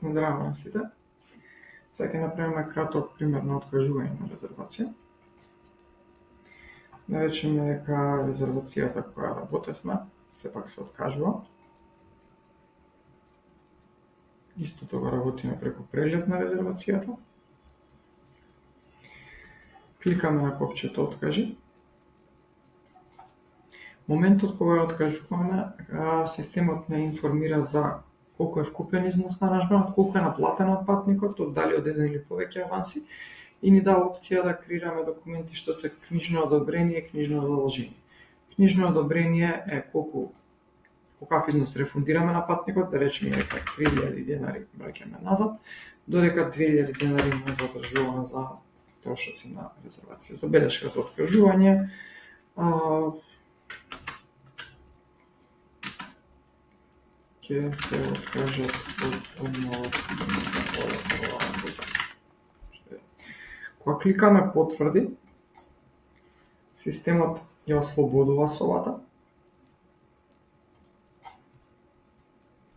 Здраво на сите. Сега ќе направиме краток пример на откажување на резервација. Да речеме дека резервацијата која работевме сепак се откажува. Истото го работиме преку преглед на резервацијата. Кликаме на копчето откажи. Моментот кога ја откажуваме, системот не информира за колку е вкупен износ на аранжманот, колку е наплатено од патникот, дали од еден или повеќе аванси, и ни дава опција да креираме документи што се книжно одобрение и книжно задолжение. Книжно одобрение е колку каков износ рефундираме на патникот, да речеме дека 3000 денари враќаме назад, додека 2000 денари не задржуваме за трошоци на резервација. Забелешка за откажување, ќе се откажат од обновот. Кога кликаме потврди, системот ја ослободува собата.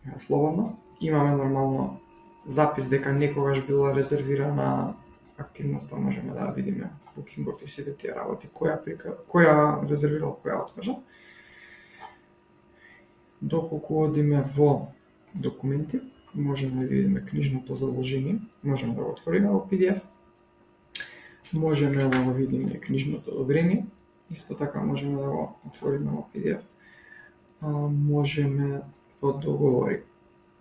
Ја слободно. Имаме нормално запис дека некогаш била резервирана активноста, можеме да видиме букингот и сите тие работи, која резервирал, која откажа. Доколку одиме во документи, можеме да видиме книжното задолжение, можеме да го отвориме во PDF, можеме да го видиме книжното одобрение, исто така можеме да го отвориме во PDF, можеме во договори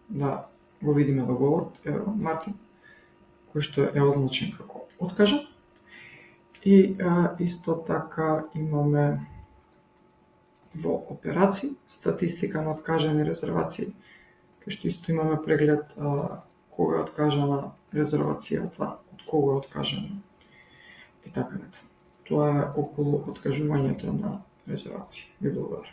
да го видиме договорот, Мартин, кој што е означен како откажа, и исто така имаме во операции, статистика на откажани резервации, кај што исто имаме преглед кога е откажана резервацијата, од кого е откажана и така натаму. Тоа е околу откажувањето на резервации. Ви благодарам.